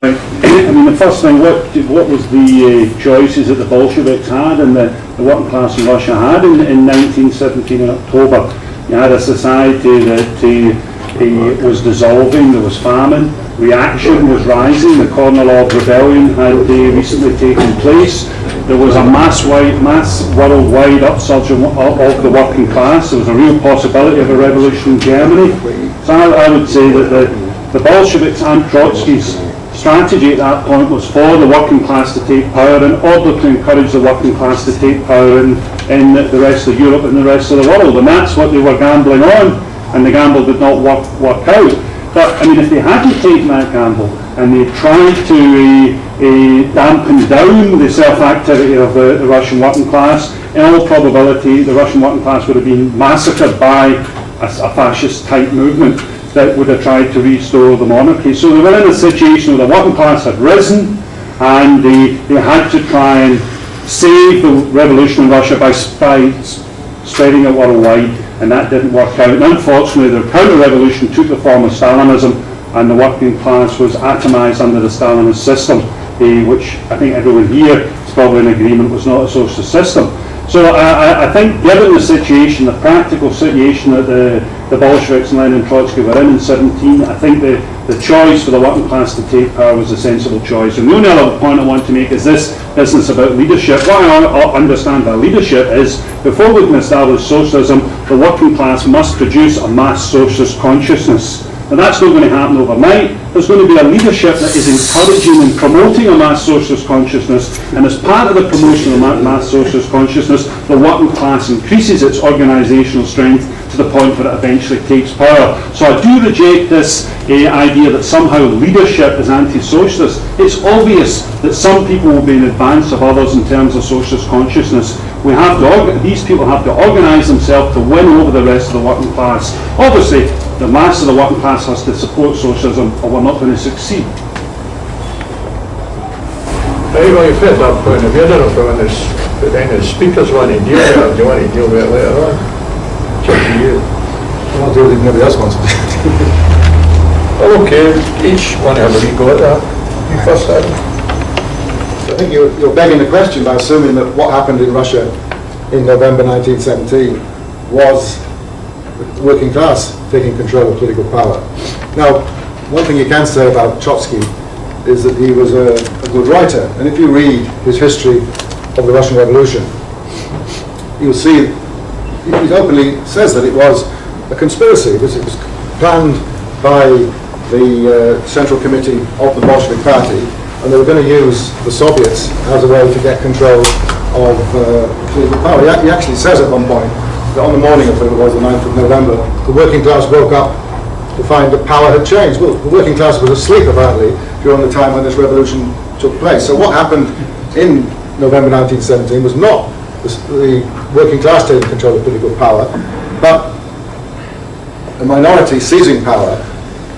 I mean, the first thing, what was the choices that the Bolsheviks had and the working class in Russia had in 1917 in October? You had a society that was dissolving, there was famine, reaction was rising, the Kornilov rebellion had recently taken place, there was a mass worldwide upsurge of the working class, there was a real possibility of a revolution in Germany. So I would say that the Bolsheviks and Trotsky's strategy at that point was for the working class to take power in order to encourage the working class to take power in the rest of Europe and the rest of the world, and that's what they were gambling on, and the gamble did not work out. But I mean, if they hadn't taken that gamble and they tried to dampen down the self-activity of the Russian working class, in all probability the Russian working class would have been massacred by a fascist type movement that would have tried to restore the monarchy. So they were in a situation where the working class had risen and they had to try and save the revolution in Russia by spreading it worldwide, and that didn't work out. And unfortunately the counter-revolution took the form of Stalinism, and the working class was atomized under the Stalinist system, which I think everyone here is probably in agreement was not a socialist system. So I think, given the situation, the practical situation that the Bolsheviks and Lenin and Trotsky were in 17, I think the choice for the working class to take power was a sensible choice. And the only other point I want to make is this business about leadership. What I understand by leadership is, before we can establish socialism, the working class must produce a mass socialist consciousness. And that's not going to happen overnight. There's going to be a leadership that is encouraging and promoting a mass socialist consciousness, and as part of the promotion of mass socialist consciousness, the working class increases its organisational strength to the point where it eventually takes power. So I do reject this idea that somehow leadership is anti-socialist. It's obvious that some people will be in advance of others in terms of socialist consciousness. These people have to organise themselves to win over the rest of the working class. Obviously, the mass of the working class has to support socialism, or we're not going to succeed. Anybody fit that point of view? I don't know if any speakers want to deal with it, or do you want to deal with it later on? It's up to you. I'll deal with it if nobody else wants to. Okay, each one have a wee go at that. You first, Adam. I think you're begging the question by assuming that what happened in Russia in November 1917 was the working class taking control of political power. Now, one thing you can say about Trotsky is that he was a good writer, and if you read his history of the Russian Revolution, you'll see he openly says that it was a conspiracy. It was planned by the Central Committee of the Bolshevik Party, and they were going to use the Soviets as a way to get control of political power. He actually says at one point that on the morning of, it was the 9th of November, the working class woke up to find that power had changed. Well, the working class was asleep apparently during the time when this revolution took place. So what happened in November 1917 was not the working class taking control of political power, but a minority seizing power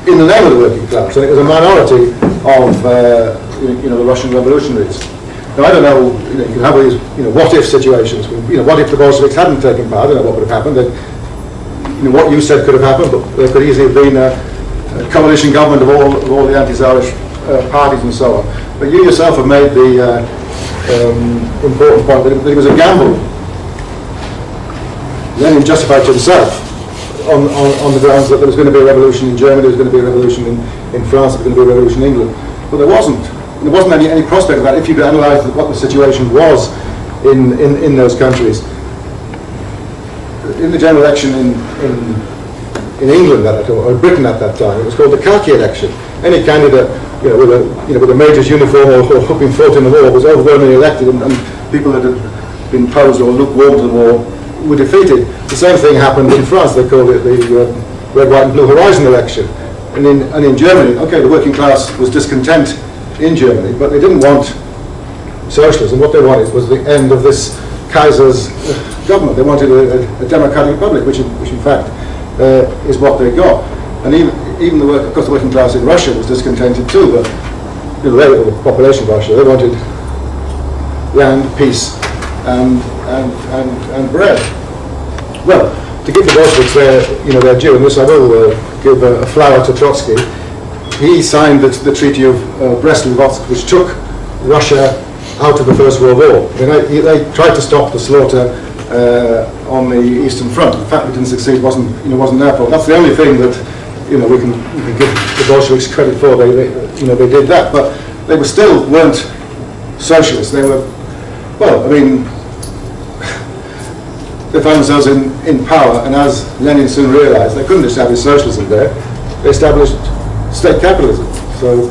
in the name of the working class. And it was a minority of the Russian revolutionaries. Now, I don't know, you can have these what-if situations. What if the Bolsheviks hadn't taken power? I don't know what would have happened. What you said could have happened, but there could easily have been a coalition government of all the anti-Tsarist parties and so on. But you yourself have made the important point that it was a gamble. Lenin justified to himself on the grounds that there was going to be a revolution in Germany, there was going to be a revolution in France, there was going to be a revolution in England. But there wasn't. There wasn't any prospect of that if you could analyse what the situation was in those countries. In the general election in England or Britain at that time, it was called the khaki election. Any candidate with a major's uniform or had been fought in the war was overwhelmingly elected, and people that had been opposed or lukewarm to the war were defeated. The same thing happened in France. They called it the Red, White and Blue Horizon election. And in Germany, okay, the working class was discontent in Germany, but they didn't want socialism. What they wanted was the end of this Kaiser's government. They wanted a democratic republic, which in fact is what they got. And even of course, the working class in Russia was discontented too, but the population of Russia, they wanted land, peace, and bread. Well, to give the Bolsheviks their due, and this I will give a flower to Trotsky. he signed the Treaty of Brest-Litovsk, which took Russia out of the First World War. They tried to stop the slaughter on the Eastern Front. The fact we didn't succeed wasn't their fault. That's the only thing that we can give the Bolsheviks credit for. They did that, but they weren't socialists. They were, well, I mean, they found themselves in power, and as Lenin soon realised, they couldn't establish socialism there. They established state capitalism. So,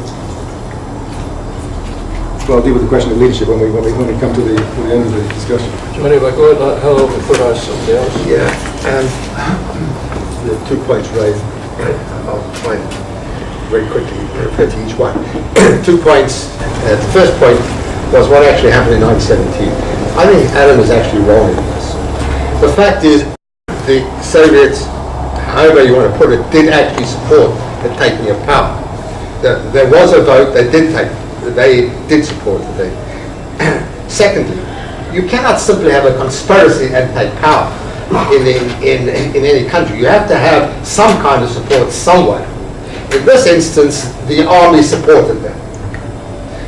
well, I'll deal with the question of leadership when we come to the end of the discussion. Johnny, if I go ahead, hello, before I ask somebody else. Yeah, the 2 points raised, I'll try and very quickly refer to each one. 2 points. The first point was what actually happened in 1917. I think Adam is actually wrong in this. The fact is, the Soviets, however you want to put it, did actually support the taking of power. There was a vote, they did support the thing. Secondly, you cannot simply have a conspiracy and take power in any country. You have to have some kind of support somewhere. In this instance, the army supported them.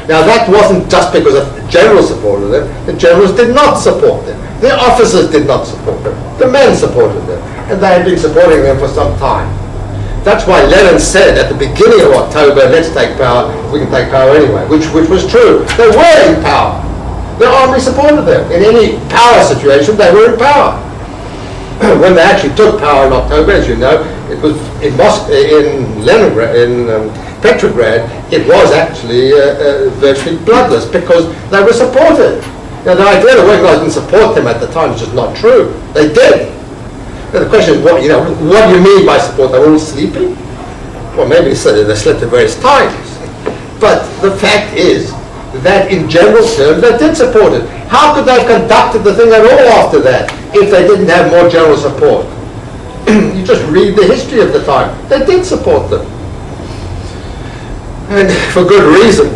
Now that wasn't just because of the generals supported them. The generals did not support them. The officers did not support them. The men supported them. And they had been supporting them for some time. That's why Lenin said at the beginning of October, let's take power, we can take power anyway, which was true. They were in power. The army supported them. In any power situation, they were in power. When they actually took power in October, as you know, it was in Leningrad, in Petrograd, it was actually virtually bloodless because they were supported. Now the idea that working class didn't support them at the time is just not true. They did. Now the question is, what do you mean by support? They were all sleeping? Well, maybe they slept at various times. But the fact is that in general terms, they did support it. How could they have conducted the thing at all after that if they didn't have more general support? You just read the history of the time. They did support them. And for good reason.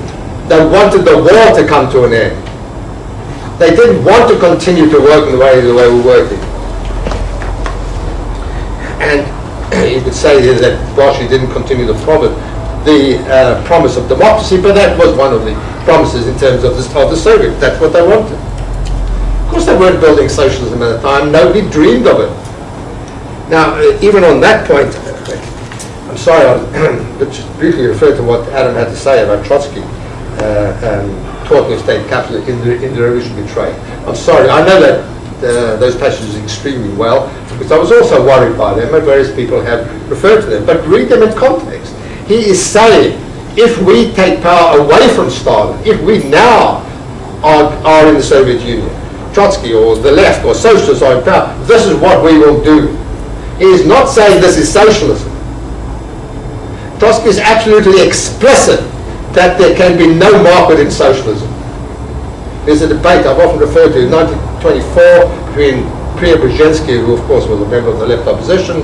They wanted the war to come to an end. They didn't want to continue to work in the way we're working. And you could say that Bolshevik didn't continue the promise of democracy, but that was one of the promises in terms of the Soviets. That's what they wanted. Of course they weren't building socialism at the time. Nobody dreamed of it. Now, even on that point, I'm sorry, but just briefly refer to what Adam had to say about Trotsky talking of state capitalism in the revolutionary trade. I'm sorry, I know that those passages extremely well, because I was also worried by them, and various people have referred to them, but read them in context. He is saying, if we take power away from Stalin, if we now are in the Soviet Union, Trotsky or the left or socialists are in power, this is what we will do. He is not saying this is socialism. Trotsky is absolutely explicit that there can be no market in socialism. There's a debate I've often referred to in 1924 between Preobrazhensky, who of course was a member of the left opposition,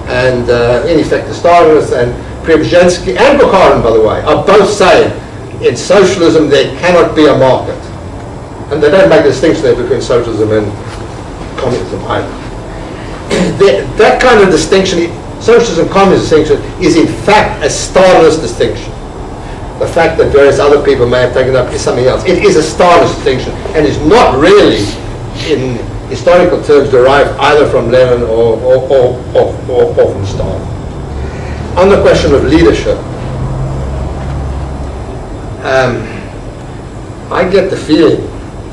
and in effect the Stalinists, and Preobrazhensky and Bukharin, by the way, are both saying in socialism there cannot be a market. And they don't make a distinction there between socialism and communism either. That kind of distinction, socialism and communism distinction, is in fact a Stalinist distinction. The fact that various other people may have taken up is something else. It is a Stalinist distinction and is not really, in historical terms, derived either from Lenin or from Stalin. On the question of leadership, I get the feeling,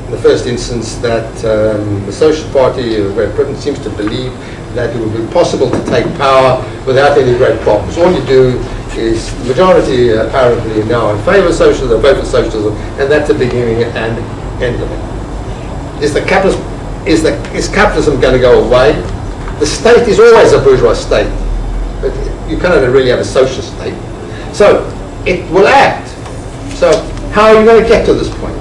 in the first instance, that the Socialist Party of Great Britain seems to believe that it would be possible to take power without any great problems. All you do is, the majority apparently now in favour of socialism, vote for socialism, and that's the beginning and end of it. Is capitalism going to go away? The state is always a bourgeois state, but you cannot really have a socialist state. So it will act. So how are you going to get to this point?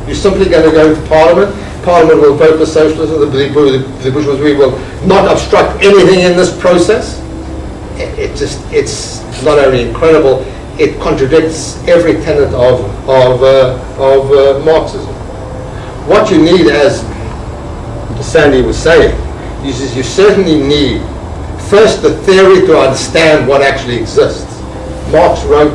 You're simply going to go to Parliament. Parliament will vote for socialism. The bourgeoisie will not obstruct anything in this process. It's not only incredible, it contradicts every tenet of Marxism. What you need, as Sandy was saying, is you certainly need first the theory to understand what actually exists. Marx wrote,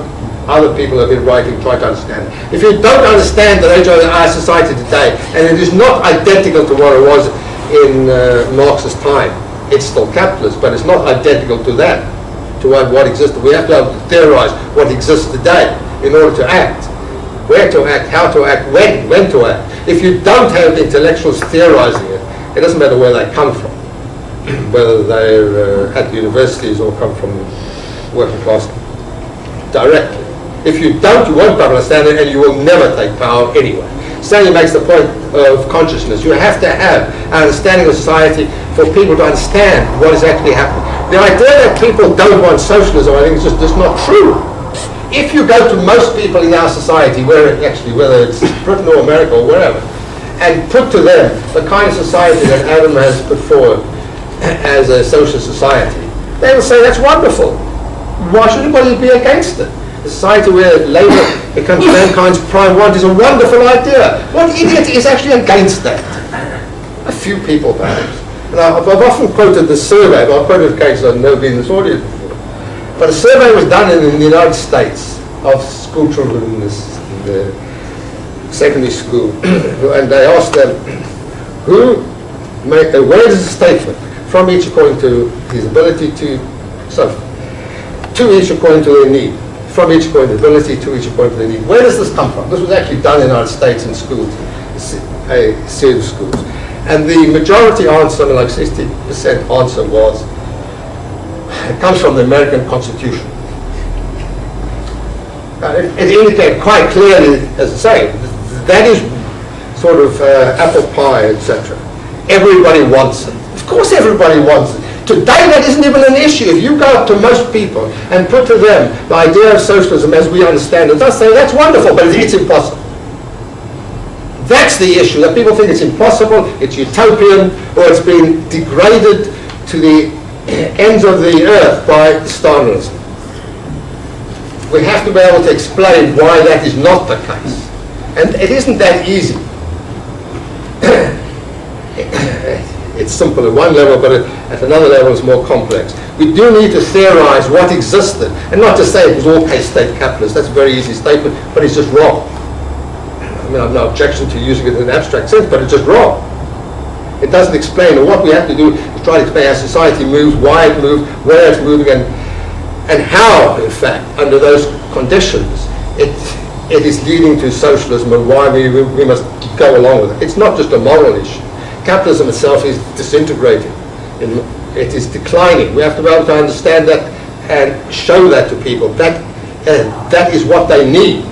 other people have been writing, try to understand it. If you don't understand the nature of our society today, and it is not identical to what it was in Marx's time, it's still capitalist, but it's not identical to that, to what existed. We have to theorize what exists today in order to act. Where to act, how to act, when to act. If you don't have intellectuals theorizing it, it doesn't matter where they come from, whether they're at universities or come from working class directly. If you don't, you won't be able to understand it, and you will never take power anyway. Stanley makes the point of consciousness. You have to have an understanding of society for people to understand what is actually happening. The idea that people don't want socialism, I think, is just not true. If you go to most people in our society, whether it's Britain or America or wherever, and put to them the kind of society that Adam has put forward as a socialist society, they will say that's wonderful. Why should anybody be against it? A society where labour becomes mankind's prime want is a wonderful idea. What idiot is actually against that? A few people, perhaps. And I've often quoted the survey, but I've quoted a case I've never been in this audience before. But a survey was done in the United States of school children in the secondary school, and they asked them, where is the statement from each according to his ability to each according to their need, from each according to ability to each according to their need. Where does this come from? This was actually done in the United States in schools, a series of schools. And the majority answer, something like 60% answer was, it comes from the American Constitution. It indicated quite clearly, as I say, that is sort of apple pie, etc. Everybody wants it. Of course everybody wants it. Today that isn't even an issue. If you go up to most people and put to them the idea of socialism as we understand it, they'll say that's wonderful, but it's impossible. That's the issue, that people think it's impossible, it's utopian, or it's been degraded to the ends of the earth by Stalinism. We have to be able to explain why that is not the case. And it isn't that easy. It's simple at one level, but at another level it's more complex. We do need to theorize what existed, and not just say it was all state capitalist. That's a very easy statement, but it's just wrong. I mean, I have no objection to using it in an abstract sense, but it's just wrong. It doesn't explain, and what we have to do is try to explain how society moves, why it moves, where it's moving, and how, in fact, under those conditions, it is leading to socialism, and why we must go along with it. It's not just a moral issue. Capitalism itself is disintegrating. It is declining. We have to be able to understand that and show that to people. That is what they need.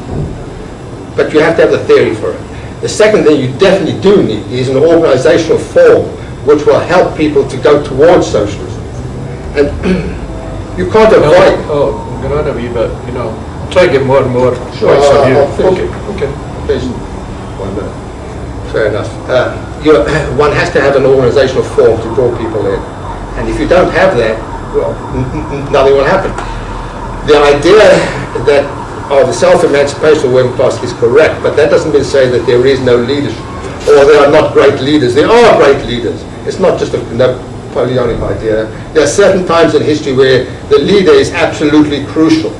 But you have to have the theory for it. The second thing you definitely do need is an organizational form which will help people to go towards socialism. And you can't avoid... Oh, I'm going on a wee bit, try to get more and more points of view. Okay. Please. 1 minute. Fair enough. One has to have an organizational form to draw people in. And if you don't have that, well, nothing will happen. The idea that the self-emancipation of the working class is correct, but that doesn't mean to say that there is no leadership, or there are not great leaders. There are great leaders. It's not just a Napoleonic idea. There are certain times in history where the leader is absolutely crucial.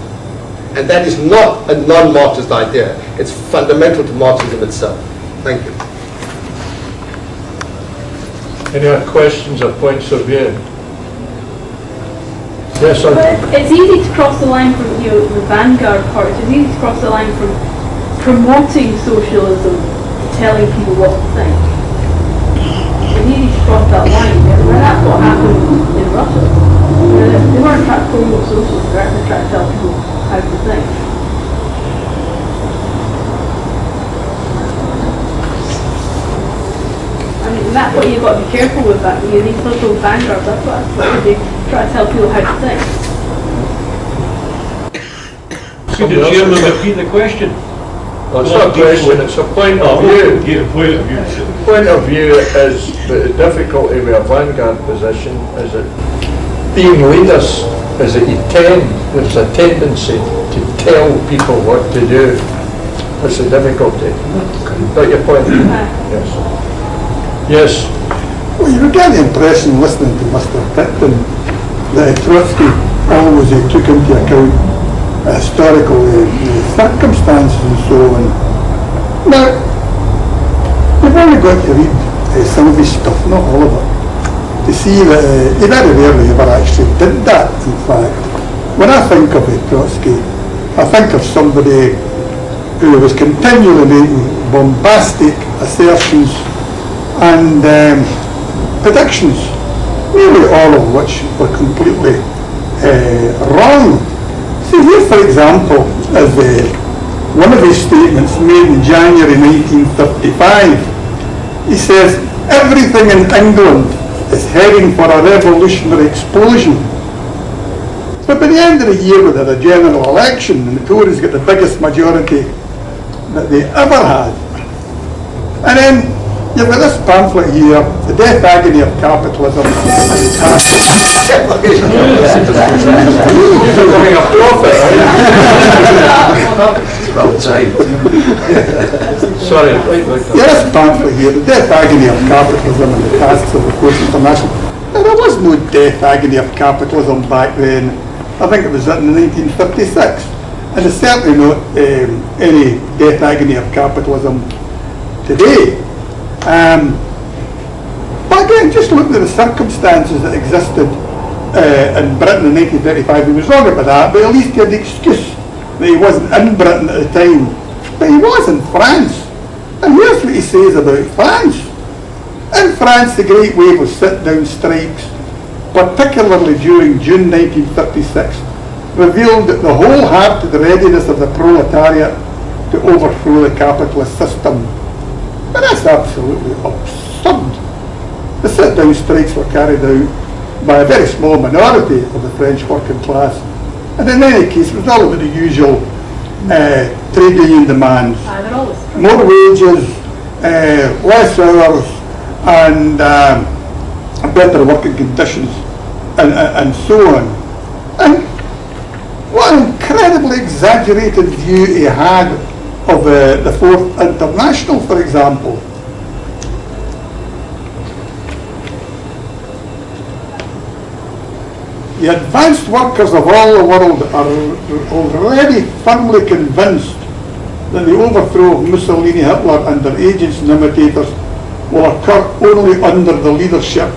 And that is not a non-Marxist idea. It's fundamental to Marxism itself. Thank you. Any other questions or points of view? Yes, sir. It's easy to cross the line from the vanguard part. It's easy to cross the line from promoting socialism to telling people what to think. It's easy to cross that line. And that's what happened in Russia. They weren't trying to promote socialism, they were actually trying to tell people how to think. I mean, that's what you've got to be careful with that. You need social vanguards, that's what you do. Try to tell people how to think. Could the chairman repeat the question? Well, it's not a question, it's a point of view. Yeah, point of view. Point of view is the difficulty with a vanguard position is that being leaders is that there's a tendency to tell people what to do. That's the difficulty. Got your point? Yes. Yes. Well, you get the impression listening to Mr. Ticktin that Trotsky always took into account historical circumstances and so on. Now, you've only got to read some of his stuff, not all of it, to see that he very rarely ever actually did that, in fact. When I think of Trotsky, I think of somebody who was continually making bombastic assertions and predictions, nearly all of which were completely wrong. See here, for example, is one of his statements made in January 1955. He says, everything in England is heading for a revolutionary explosion. But by the end of the year, we had a general election and the Tories got the biggest majority that they ever had. And then you've got this pamphlet here, The Death Agony of Capitalism. Sorry. Yeah, this pamphlet here, The Death Agony of Capitalism and the Tasks of the Fourth International. Now, there was no death agony of capitalism back then. I think it was written in 1956. And there's certainly not any death agony of capitalism today. But again, just look at the circumstances that existed in Britain in 1935. He was wrong about that, but at least he had the excuse that he wasn't in Britain at the time. But he was in France. And here's what he says about France. In France, the great wave of sit-down strikes, particularly during June 1936, revealed the wholehearted readiness of the proletariat to overthrow the capitalist system. But that's absolutely absurd. The sit-down strikes were carried out by a very small minority of the French working class. And in any case, it was all about the usual trade union demands. More wages, less hours, and better working conditions, and so on. And what an incredibly exaggerated view he had of the Fourth International, for example. The advanced workers of all the world are already firmly convinced that the overthrow of Mussolini, Hitler and their agents and imitators will occur only under the leadership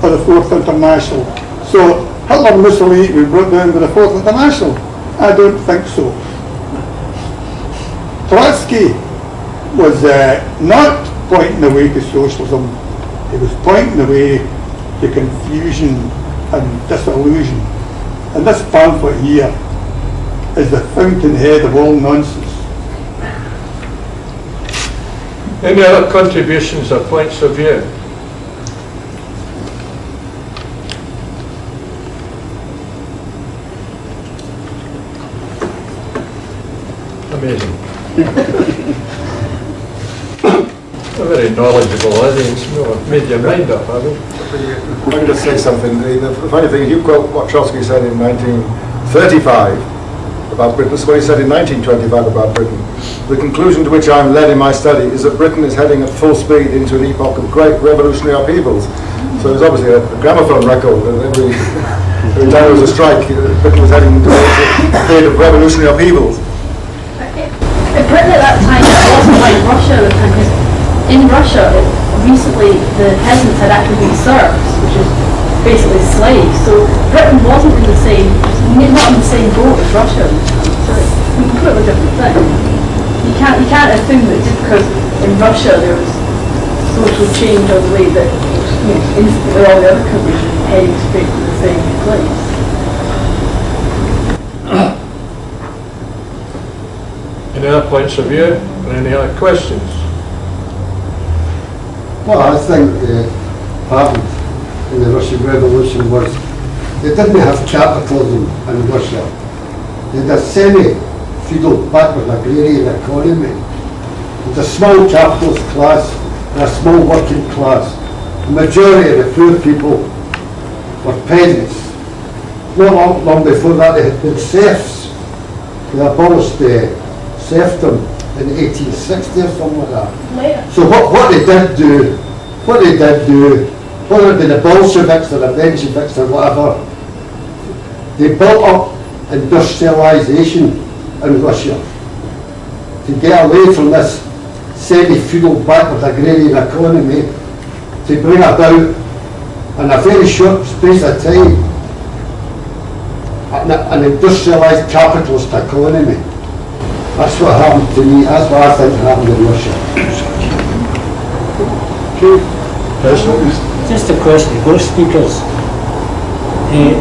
of the Fourth International. So Hitler and Mussolini were brought down by the Fourth International? I don't think so. Trotsky was not pointing the way to socialism. He was pointing the way to confusion and disillusion. And this pamphlet here is the fountainhead of all nonsense. Any other contributions or points of view? Amazing. A very knowledgeable audience. No, I've made your mind up, have you? If I could just say something, the funny thing is you quote what Trotsky said in 1935 about Britain. This is what he said in 1925 about Britain. The conclusion to which I'm led in my study is that Britain is heading at full speed into an epoch of great revolutionary upheavals. So there's obviously a gramophone record, and every time there was a strike, Britain was heading into a period of revolutionary upheavals. Britain at that time, it wasn't like Russia at the time, because in Russia, recently the peasants had actually been serfs, which is basically slaves. So Britain wasn't in the same, not in the same boat as Russia. So it's a completely different thing. You can't assume that just because in Russia there was social change on the way that instantly all the other countries were heading straight to the same place. Any other points of view or any other questions? Well, I think what happened in the Russian Revolution was they didn't have capitalism in Russia. They had a semi-feudal backward agrarian economy with a small capitalist class and a small working class. The majority of the poor people were peasants. Not long before that they had been serfs. They abolished serfdom in 1860 or something like that. Later. So what they did do, whether it be the Bolsheviks or the Mensheviks or whatever, they built up industrialisation in Russia, to get away from this semi-feudal backward agrarian economy, to bring about in a very short space of time an industrialised capitalist economy. That's what happened to me, that's what I think happened in Russia. Just a question, both speakers. If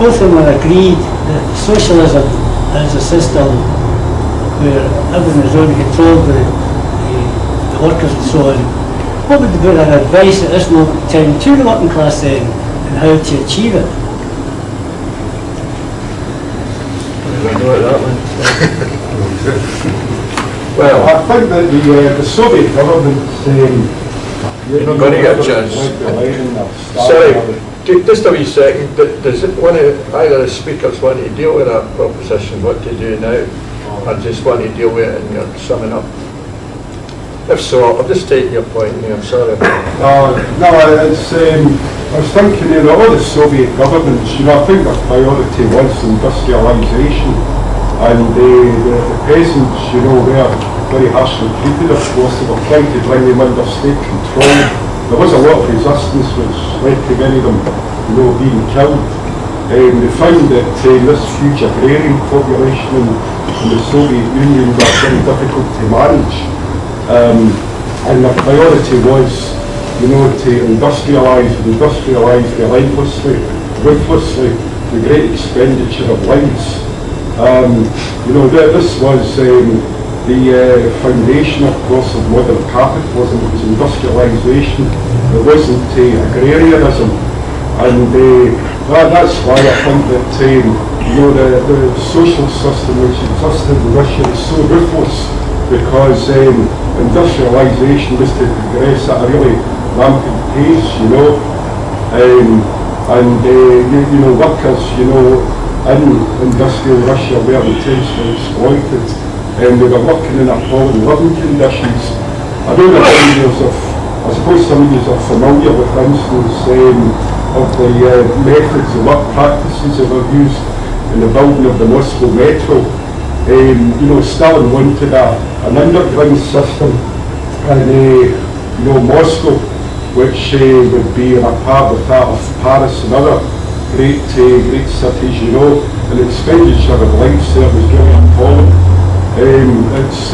both of them are agreed that socialism is a system where everyone is under control by the workers and so on, what would be their advice at this moment in time to the working class then, and how to achieve it? Well, I think that the Soviet government you're going to get a chance. Sorry, just a wee second. Does it one of either the speakers want to deal with that proposition, what to do now, or just want to deal with it and you're summing up? If so, I'll just take your point. I'm sorry. No, it's, I was thinking, all the Soviet governments, I think their priority was industrialisation, and the peasants, they're very harshly treated, of course. They were trying to bring them under state control. There was a lot of resistance which led to many of them, being killed. They found that this huge agrarian population in the Soviet Union was very difficult to manage. And the priority was, to industrialise relentlessly, ruthlessly, the great expenditure of lives. This was the foundation, of course, of modern capitalism. It was industrialisation. It wasn't agrarianism, and that's why I think that the social system which existed in Russia is so ruthless, because industrialisation was to progress at a really rampant pace, and workers, in industrial Russia were intensely exploited, and they were working in appalling living conditions. I don't know I suppose some of you are familiar with, for instance, of the methods, the work practices that were used in the building of the Moscow metro. Stalin wanted an underground system in Moscow, which would be on a par with that of Paris and other great cities, and the expenditure of lives there was really appalling. It's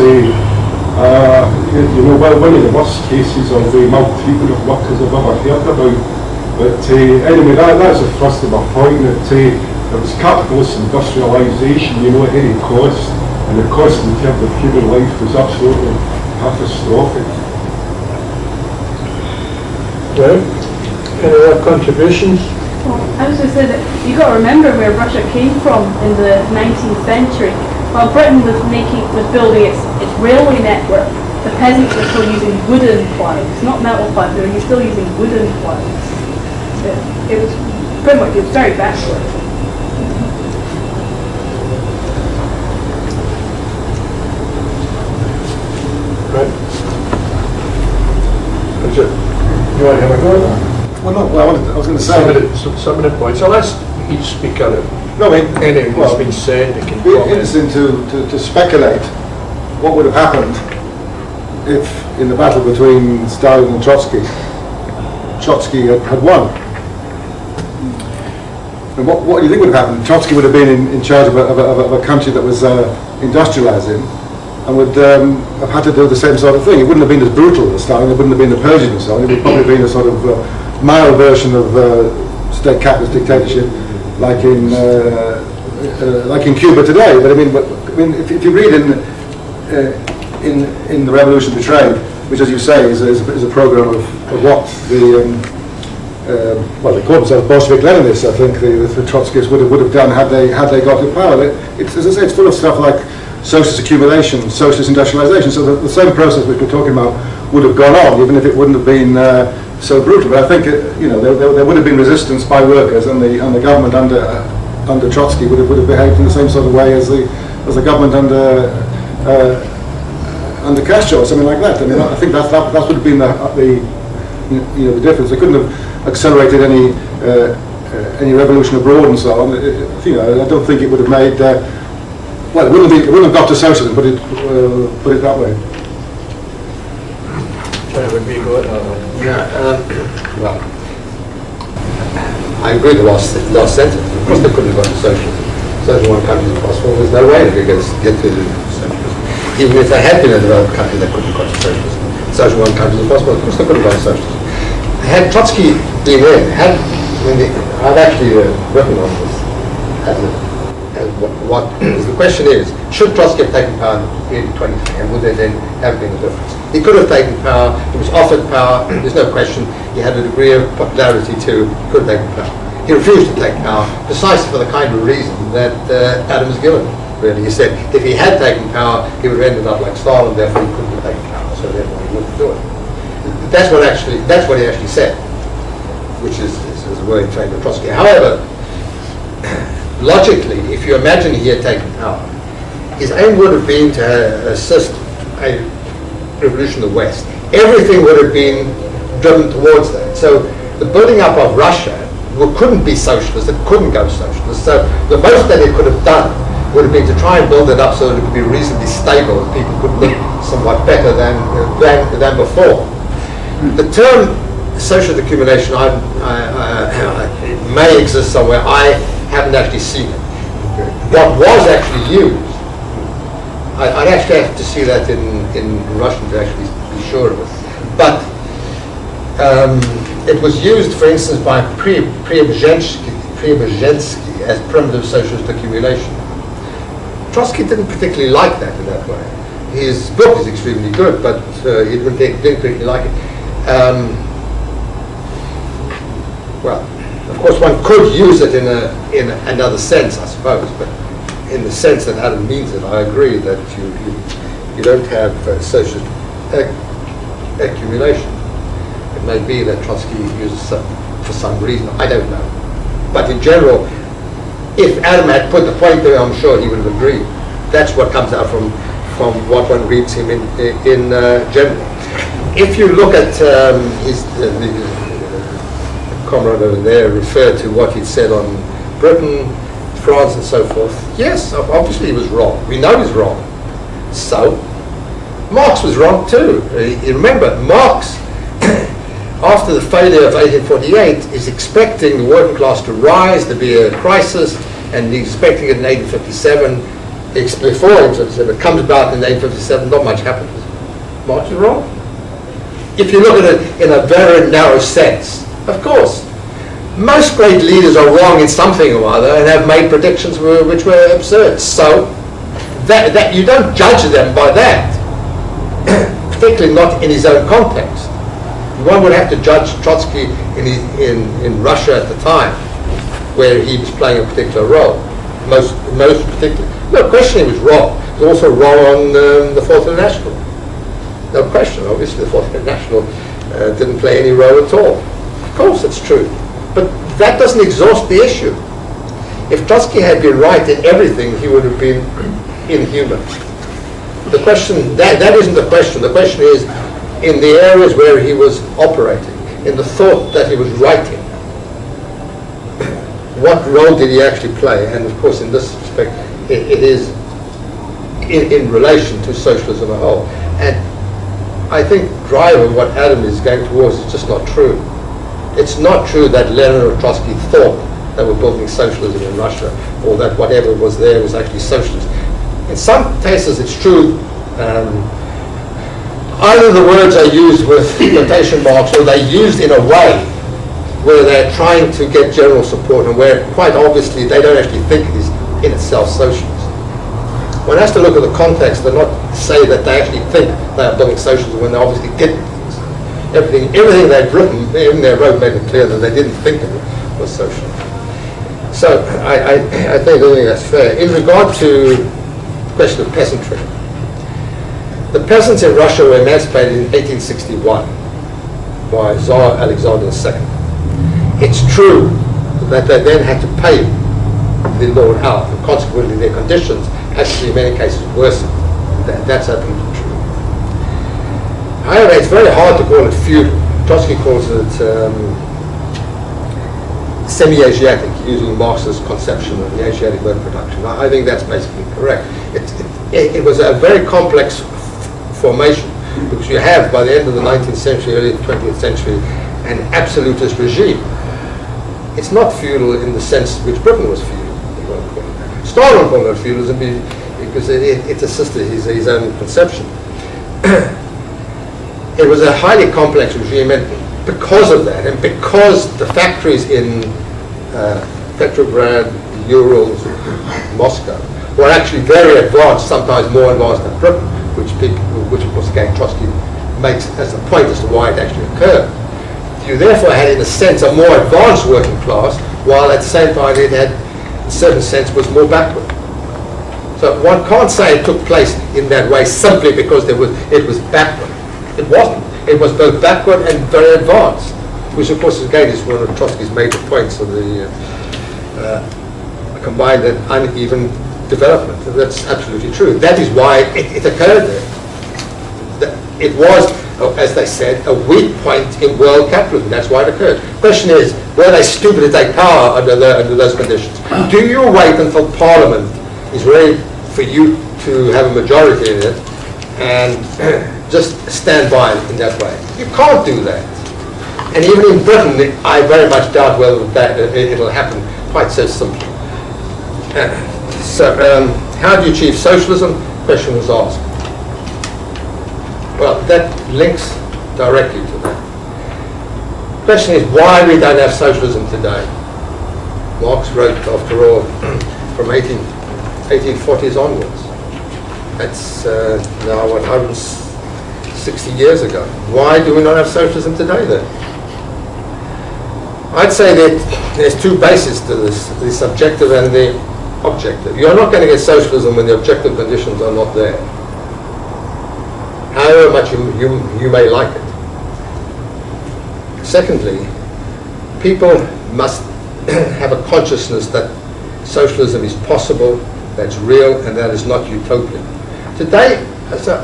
one of the worst cases of maltreatment of workers I've ever heard about. But anyway, that's the first of my point, that it was capitalist industrialisation, at any cost, and the cost in terms of human life was absolutely catastrophic. Well, any other contributions? Well, I was going to say that you've got to remember where Russia came from in the 19th century. While Britain was building its railway network, the peasants were still using wooden ploughs, not metal ploughs. They were still using wooden ploughs. It was pretty much, it was very backward. Right. Is it? You want to have a go at that? Well, no, I was going to say... Some of the points. I'll ask each speaker anything that's been said. It can be interesting to speculate what would have happened if, in the battle between Stalin and Trotsky had won. And what do you think would have happened? Trotsky would have been in charge of a country that was industrialising, and would have had to do the same sort of thing. It wouldn't have been as brutal as Stalin, it wouldn't have been the purging and so on. It would probably have been a sort of mild version of state capitalist dictatorship, like in Cuba today. But I mean, if you read in the Revolution Betrayed, which, as you say, is a program of what they call themselves Bolshevik Leninists. I think the Trotskyists would have done had they got to power. It's, as I say, it's full of stuff like socialist accumulation, socialist industrialisation. So the same process which we're talking about would have gone on, even if it wouldn't have been so brutal. But I think there would have been resistance by workers, and the government under Trotsky would have behaved in the same sort of way as the government under Castro or something like that. I mean, I think that would have been the difference. They couldn't have accelerated any any revolution abroad and so on, I don't think it would have made, well, it wouldn't have got to socialism, put it that way. Would be good. Well, I agree with the last sentence. Of course they couldn't have gone to socialism. Socialism in one country is possible. There's no way they could get to socialism. Even if they had been a developed country, they couldn't have gone to socialism. Socialism in one country is possible. Of course they couldn't have gone to socialism. Had Trotsky been in, I've actually written on this as what the question is, should Trotsky have taken power in 23, and would there then have been a difference? He could have taken power, he was offered power, there's no question, he had a degree of popularity too, he could have taken power. He refused to take power precisely for the kind of reason that Adam has given, really. He said if he had taken power, he would have ended up like Stalin, therefore he couldn't have taken power, so therefore he wouldn't do it. That's what he actually said, which is a word in favour of Trotsky. However, logically, if you imagine he had taken power, his aim would have been to assist a revolution in the West. Everything would have been driven towards that. So the building up of Russia couldn't be socialist, it couldn't go socialist. So the most that it could have done would have been to try and build it up so that it could be reasonably stable and people could live somewhat better than before. The term social accumulation may exist somewhere. I haven't actually seen it. What was actually used, I'd actually have to see that in Russian to actually be sure of it. But it was used, for instance, by Preobrazhensky as primitive socialist accumulation. Trotsky didn't particularly like that in that way. His book is extremely good, but he didn't particularly like it. Well, of course, one could use it in another sense, I suppose, but in the sense that Adam means it, I agree that you don't have socialist accumulation. It may be that Trotsky uses for some reason, I don't know. But in general, if Adam had put the point there, I'm sure he would have agreed. That's what comes out from what one reads him in general. If you look at the comrade over there referred to what he'd said on Britain, France and so forth, yes, obviously he was wrong. We know he's wrong. So, Marx was wrong too. You remember, Marx, after the failure of 1848, is expecting the working class to rise, to be a crisis, and he's expecting it in 1857. Before 1857, it comes about in 1857, not much happens. Marx is wrong. If you look at it in a very narrow sense, of course, most great leaders are wrong in something or other and have made predictions which were absurd. So that you don't judge them by that, particularly not in his own context. One would have to judge Trotsky in Russia at the time, where he was playing a particular role. Most particularly, no question he was wrong. He was also wrong on the Fourth International. No question, obviously the Fourth International didn't play any role at all. Of course it's true, but that doesn't exhaust the issue. If Trotsky had been right in everything, he would have been inhuman. The question, that isn't the question. The question is, in the areas where he was operating, in the thought that he was writing, what role did he actually play? And of course in this respect, it is in relation to socialism as a whole. And I think driver what Adam is going towards is just not true. It's not true that Lenin or Trotsky thought they were building socialism in Russia, or that whatever was there was actually socialist. In some cases it's true. Either the words are used with quotation marks, or they're used in a way where they're trying to get general support, and where quite obviously they don't actually think it is in itself socialist. One has to look at the context and not say that they actually think they are building socialism when they obviously didn't. Everything they've written in their road made it clear that they didn't think it was socialism. So I think that's fair. In regard to the question of peasantry, the peasants in Russia were emancipated in 1861 by Tsar Alexander II. It's true that they then had to pay the Lord out, and consequently their conditions actually in many cases worsened. That's absolutely true. However, it's very hard to call it feudal. Trotsky calls it semi-Asiatic, using Marx's conception of the Asiatic mode of production. I think that's basically correct. It was a very complex formation, because you have, by the end of the 19th century, early 20th century, an absolutist regime. It's not feudal in the sense which Britain was feudal. Stalin called it feudalism because it assisted his own conception. It was a highly complex regime, and because of that, and because the factories in Petrograd, Urals, Moscow were actually very advanced, sometimes more advanced than Britain, which of course again Trotsky makes as a point as to why it actually occurred. You therefore had, in a sense, a more advanced working class, while at the same time it had, in a certain sense, was more backward. So one can't say it took place in that way simply because it was backward. It wasn't. It was both backward and very advanced, which of course again is one of Trotsky's major points of the combined and uneven development. That's absolutely true. That is why it occurred there. It was, as they said, a weak point in world capitalism. That's why it occurred. The question is, were they stupid to take power under those conditions? Do you wait until Parliament is ready for you to have a majority in it and just stand by in that way? You can't do that. And even in Britain, I very much doubt whether it'll happen quite so simply. How do you achieve socialism? The question was asked. Well, that links directly to that. The question is why we don't have socialism today. Marx wrote, after all, from 1840s onwards. That's now 160 years ago. Why do we not have socialism today then? I'd say that there's two bases to this, the subjective and the objective. You're not going to get socialism when the objective conditions are not there, however much you may like it. Secondly, people must have a consciousness that socialism is possible, that's real, and that is not utopian. Today,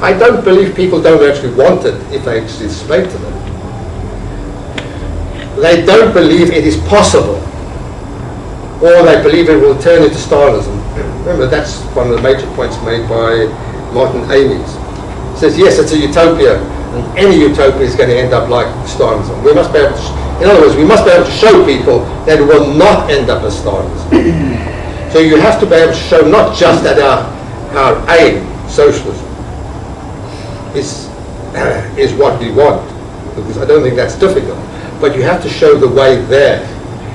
I don't believe people don't actually want it if I actually explain to them. They don't believe it is possible, or they believe it will turn into Stalinism. Remember, that's one of the major points made by Martin Amis. He says, yes, it's a utopia, and any utopia is going to end up like Stalinism. We must be able to, in other words, we must be able to show people that it will not end up as Stalinism. So you have to be able to show not just that our aim, socialism, is what we want, because I don't think that's difficult. But you have to show the way there,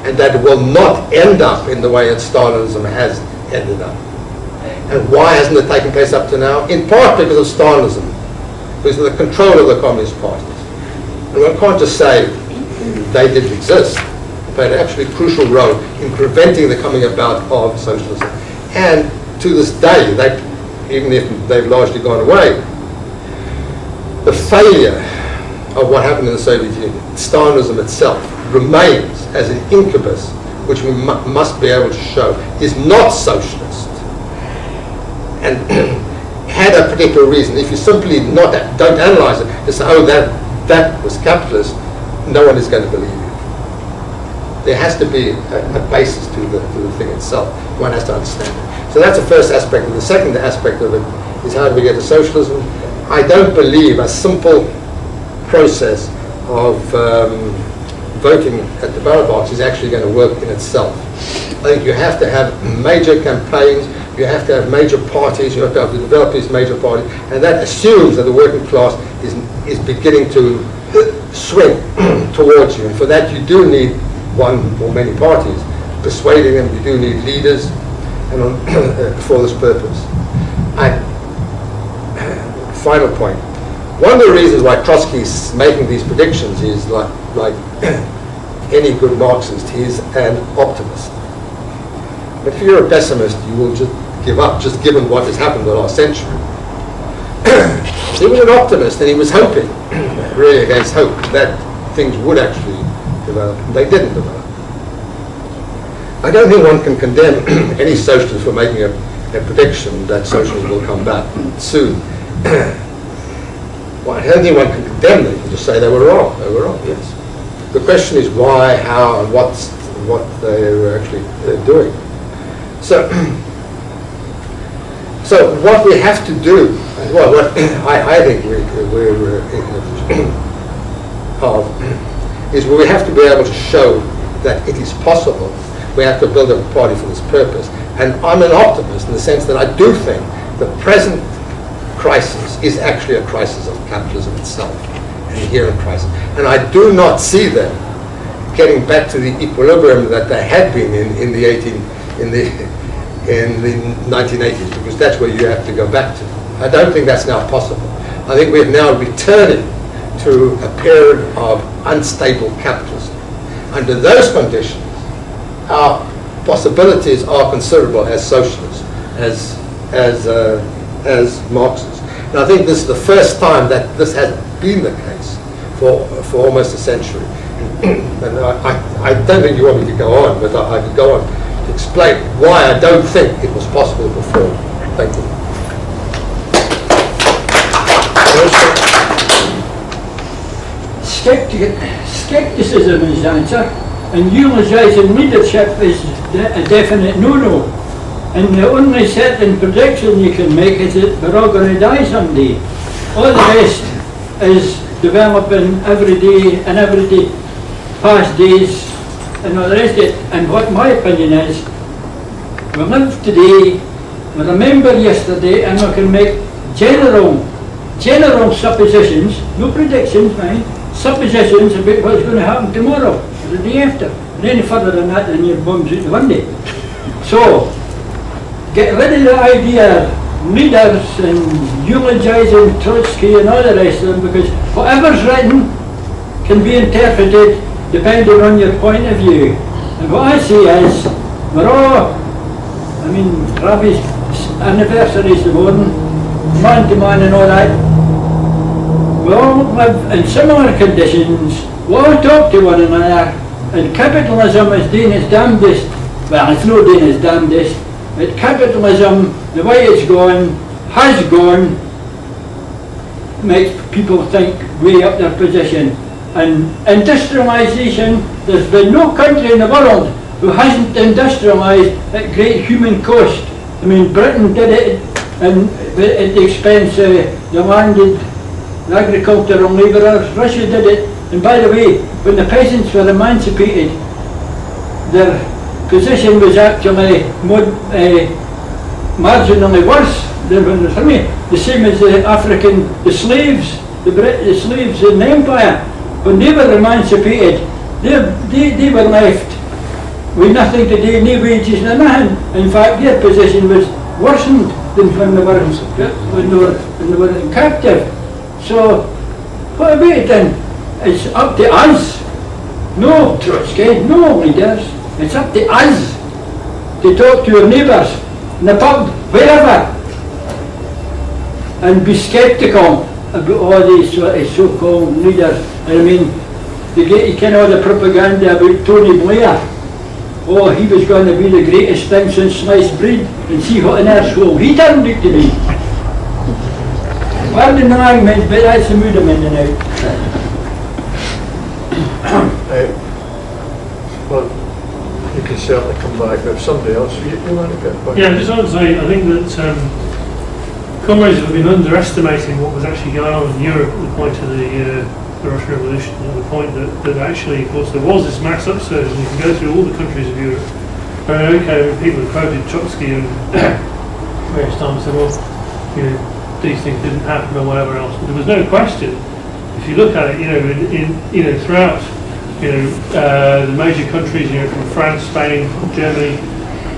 and that it will not end up in the way that Stalinism has ended up. And why hasn't it taken place up to now? In part because of Stalinism, because of the control of the communist parties. And one can't just say they didn't exist. They played an absolutely crucial role in preventing the coming about of socialism. And to this day, even if they've largely gone away, the failure of what happened in the Soviet Union, Stalinism itself, remains as an incubus, which we must be able to show is not socialist, and had a particular reason. If you simply don't analyze it, just say, oh, that was capitalist, no one is going to believe you. There has to be a basis to the thing itself. One has to understand it. So that's the first aspect. And the second aspect of it is how do we get to socialism? I don't believe a simple process of voting at the ballot box is actually going to work in itself. I think you have to have major campaigns, you have to have major parties, you have to develop these major parties, and that assumes that the working class is beginning to swing towards you. And for that you do need one or many parties. Persuading them, you do need leaders, and for this purpose. Final point. One of the reasons why Trotsky is making these predictions is like any good Marxist, he's an optimist. But if you're a pessimist, you will just give up, just given what has happened in the last century. He was an optimist, and he was hoping, really against hope, that things would actually develop. They didn't develop. I don't think one can condemn any socialist for making a prediction that socialism will come back soon. Well, I don't think one can condemn them and just say they were wrong. They were wrong, yes. The question is why, how, and what they were actually doing. So, so what we have to do, well, what I think we're is we have to be able to show that it is possible. We have to build a party for this purpose. And I'm an optimist in the sense that I do think the present crisis is actually a crisis of capitalism itself, an inherent crisis. And I do not see them getting back to the equilibrium that they had been in the 1980s, because that's where you have to go back to. I don't think that's now possible. I think we're now returning to a period of unstable capitalism. Under those conditions, our possibilities are considerable as socialists, as Marxists. And I think this is the first time that this has been the case for almost a century. And I don't think you want me to go on, but I could go on to explain why I don't think it was possible before. Thank you. Skepticism is the answer, and eulogising leadership is a definite no-no. And the only certain prediction you can make is that we're all going to die someday. All the rest is developing every day and every day, past days, and all the rest of it. And what my opinion is, we live today, we remember yesterday, and we can make general suppositions, no predictions, mind, suppositions about what's going to happen tomorrow, or the day after. And any further than that, then your bum's out the window. So, get rid of the idea of leaders and eulogising Trotsky and all the rest of them, because whatever's written can be interpreted depending on your point of view. And what I see is, we're all, I mean, Ravi's anniversaries the morning, man to man and all that. We all live in similar conditions, we all talk to one another, and capitalism is doing its damnedest. Well, it's not doing its damnedest, but capitalism, the way it's gone, has gone, makes people think way up their position. And industrialisation, there's been no country in the world who hasn't industrialised at great human cost. I mean, Britain did it and at the expense of the landed the agricultural labourers. Russia did it, and by the way, when the peasants were emancipated, their position was actually marginally worse than when I mean, the same as the slaves, the slaves in the empire. When they were emancipated, they were left with nothing to do, no wages, no nothing. In fact, their position was worsened than when they were captive. So, what about it then? It's up to us. No Trotsky, no leaders. It's up to us to talk to our neighbours in the pub, wherever, and be sceptical about all these so-called leaders. I mean, you can all the propaganda about Tony Blair. Oh, he was going to be the greatest thing since sliced bread, and see what an arsehole he turned out to be. Pardon the language, but that's the mood I'm in and out. Well, you can certainly come back, but if somebody else, you want to get back? Yeah, I just want to say, I think that comrades have been underestimating what was actually going on in Europe at the point of the Russian Revolution, at the point that actually, of course, there was this mass upsurge, and you can go through all the countries of Europe. And okay, people have quoted Trotsky and various times said, well, you know, these things didn't happen or whatever else. But there was no question. If you look at it, throughout, the major countries, from France, Spain, Germany,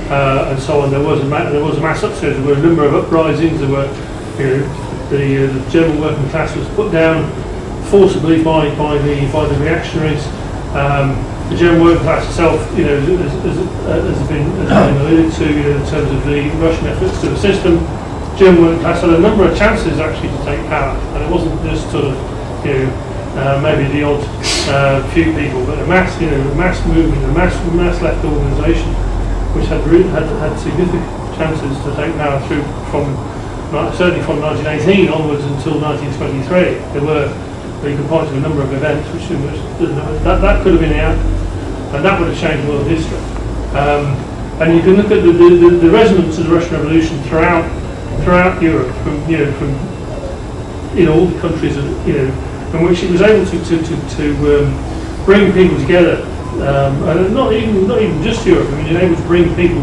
and so on, there was a mass upsurge. There were a number of uprisings. There were, the German working class was put down forcibly by the reactionaries. The German working class itself, has been alluded to, in terms of the Russian efforts to assist them. German working class had a number of chances actually to take power, and it wasn't just sort of, maybe the odd few people, but a mass movement, a mass left organisation, which had significant chances to take power through certainly from 1918 onwards until 1923. You can point to a number of events which that could have been and that would have changed world history. And you can look at the resonance of the Russian Revolution throughout Europe, from all the countries in which it was able to bring people together, and not even just Europe. I mean, it was able to bring people,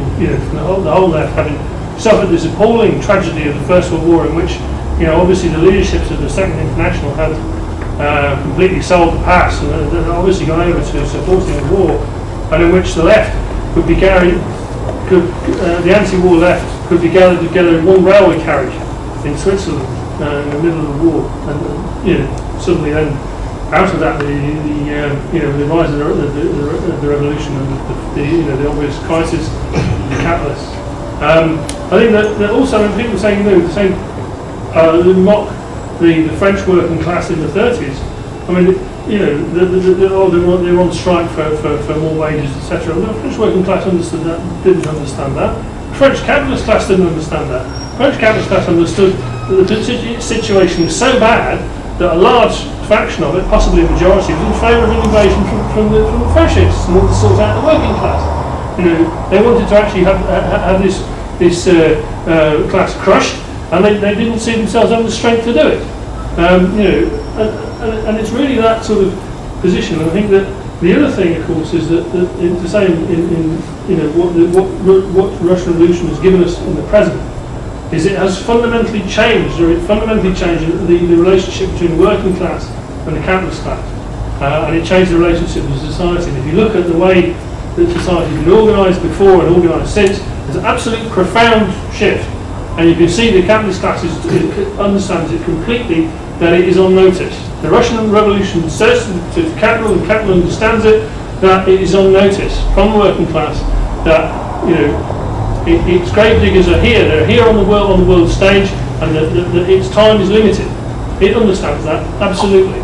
from the whole left, having suffered this appalling tragedy of the First World War, in which obviously the leaderships of the Second International had completely sold the past and had obviously gone over to supporting the war, and in which the left could be the anti-war left could be gathered together in one railway carriage in Switzerland in the middle of the war, and suddenly then out of that the rise of the revolution and the obvious crisis of the capitalists. I think that also when people saying mock the French working class in the 30s. I mean, they were on strike for more wages, etc. The French working class didn't understand that. The French capitalist class didn't understand that. The French capitalist class understood that the situation was so bad that a large fraction of it, possibly a majority, was in favour of an invasion from the fascists and wanted to sort out the working class. They wanted to actually have this class crushed, and they didn't see themselves having the strength to do it. And it's really that sort of position. And I think that the other thing, of course, is that to say what the Russian Revolution has given us in the present is it has fundamentally changed, the relationship between the working class and the capitalist class, and it changed the relationship of society. And if you look at the way that society has been organised before and organised since, there's an absolute profound shift. And you can see the capitalist class understands it completely, that it is on notice. The Russian Revolution says to capital, and capital understands it, that it is on notice from the working class, that its grave diggers are here. They're here on the world stage, and that its time is limited. It understands that absolutely,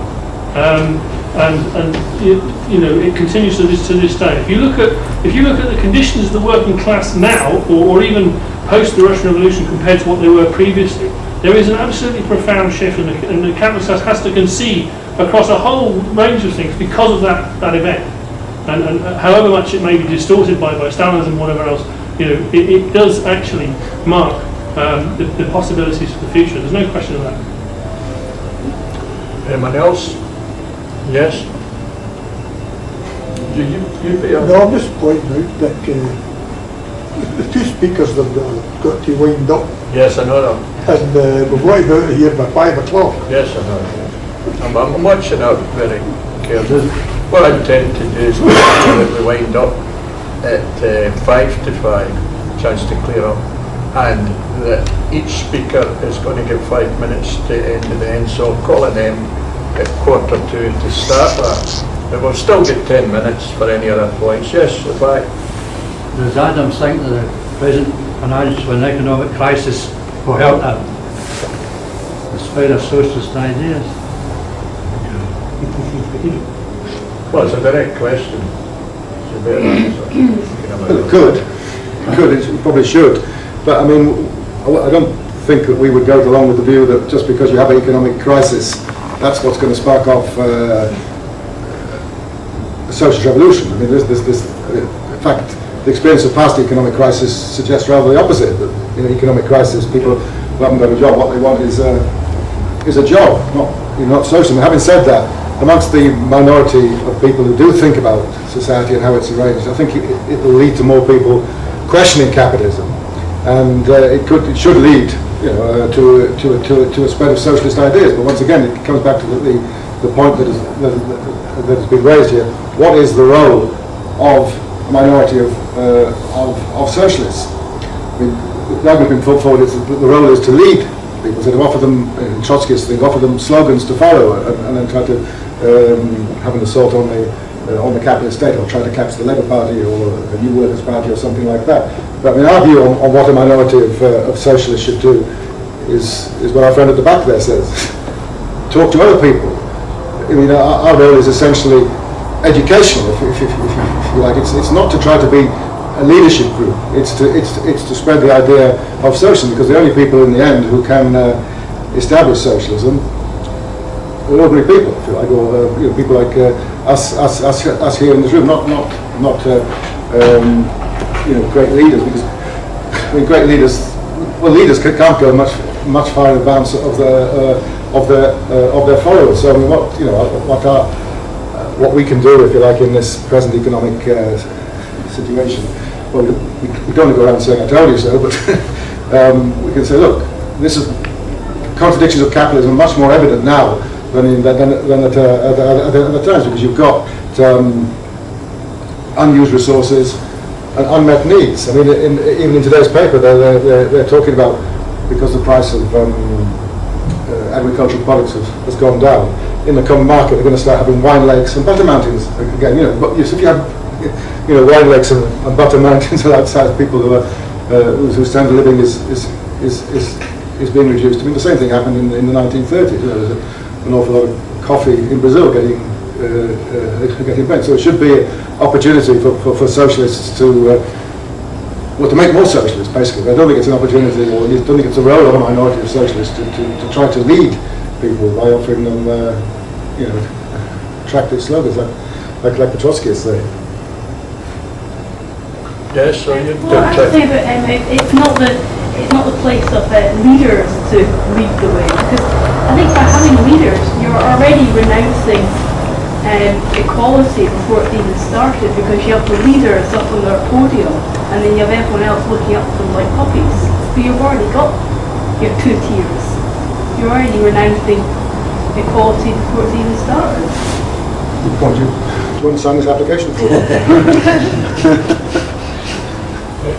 it continues to this day. If you look at the conditions of the working class now, or even post the Russian Revolution compared to what they were previously, there is an absolutely profound shift, and the capitalist class has to concede across a whole range of things because of that event. And however much it may be distorted by Stalinism and whatever else, it does actually mark the possibilities for the future. There's no question of that. Anyone else? Yes? You No, I'm just pointing out that the two speakers have got to wind up. Yes, I know that. And we've got to be out of here by 5 o'clock. Yes, I know. I'm watching out very carefully. What I intend to do is that we wind up at 5 to 5, chance to clear up, and that each speaker is going to give 5 minutes to end to the end, so I'll call on them at 1:45 to start that. But we'll still get 10 minutes for any other points. Yes, the back. Does Adam think that the President announced an economic crisis will help them, in spite of socialist ideas? Well, it's a direct question. It's a better answer. Well, it could, it probably should. But I mean, I don't think that we would go along with the view that just because you have an economic crisis, that's what's going to spark off a socialist revolution. I mean, in fact, the experience of past economic crisis suggests rather the opposite. That in an economic crisis, people who haven't got a job, what they want is a job, not socialism. Having said that, amongst the minority of people who do think about society and how it's arranged, I think it will lead to more people questioning capitalism, and it should lead, to a spread of socialist ideas. But once again, it comes back to the point that has been raised here. What is the role of a minority of socialists? I mean, the argument being put forward is that the role is to lead people, so to offer them, in Trotsky's thing, offer them slogans to follow, and then try to have an assault on the capitalist state, or try to capture the Labour Party or the New Workers' Party or something like that. But I mean, our view on what a minority of socialists should do is what our friend at the back there says. Talk to other people. I mean, our role is essentially educational, if you like. It's not to try to be a leadership group. It's to spread the idea of socialism, because the only people in the end who can establish socialism ordinary people, if you like, or people like us here in this room, not great leaders, because I mean, great leaders. Well, leaders can't go much far in advance of their followers. So I mean, what we can do, if you like, in this present economic situation. Well, we don't go around saying "I told you so," but we can say, look, this is contradictions of capitalism are much more evident now than at the times, because you've got unused resources and unmet needs. I mean, even in today's paper, they're talking about, because the price of agricultural products has gone down in the common market, they're going to start having wine lakes and butter mountains again. But if you have wine lakes and butter mountains outside, people whose standard of living is being reduced. I mean, the same thing happened in the 1930s. There was an awful lot of coffee in Brazil getting banned. So it should be an opportunity for socialists to make more socialists, basically. I don't think it's an opportunity, or I don't think it's a role of a minority of socialists to try to lead people by offering them, attractive slogans like the Trotskyists say. Yes, so you Well, I'd say that it's not the place of leaders to lead the way, because I think by having leaders, you're already renouncing equality before it's even started, because you have the leaders up on their podium, and then you have everyone else looking up to them like puppies. So you've already got your two tiers. You're already renouncing equality before it's even started. Good point. Do you want to sign this application for?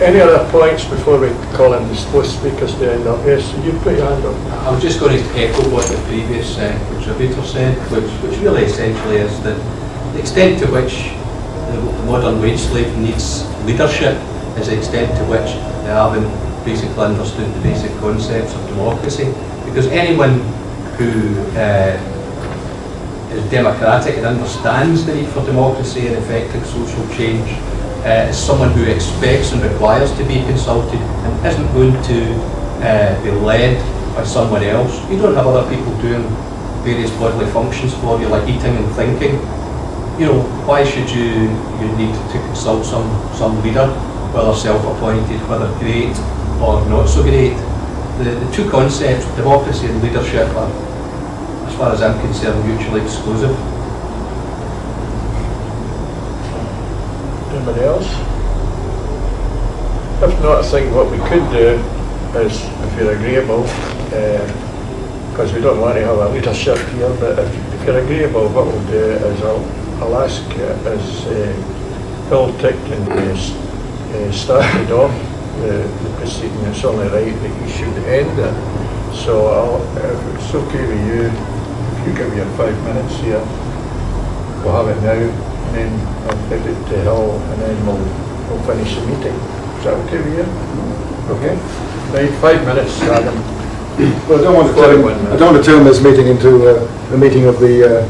Any other points before we call in the speakers to end up? Yes, you put your hand up. I was just going to echo what the previous contributor said, which really essentially is that the extent to which the modern wage slave needs leadership is the extent to which they haven't basically understood the basic concepts of democracy. Because anyone who is democratic and understands the need for democracy and effective social change is someone who expects and requires to be consulted and isn't going to be led by someone else. You don't have other people doing various bodily functions for you, like eating and thinking. Why should you need to consult some leader, whether self-appointed, whether great or not so great? The two concepts, democracy and leadership, are, as far as I'm concerned, mutually exclusive. Anybody else? If not, I think what we could do is, if you're agreeable, because we don't want to have a leadership here, but if you're agreeable, what we'll do is I'll ask as Hillel Ticktin started off the proceeding, it's only right that you should end it. So if it's okay with you, if you give me 5 minutes here, we'll have it now, and then I'll give it to Hill, and then we'll finish the meeting. Is that okay with you? Okay. Right, 5 minutes, Adam. Well, I don't want to turn this meeting into a meeting of the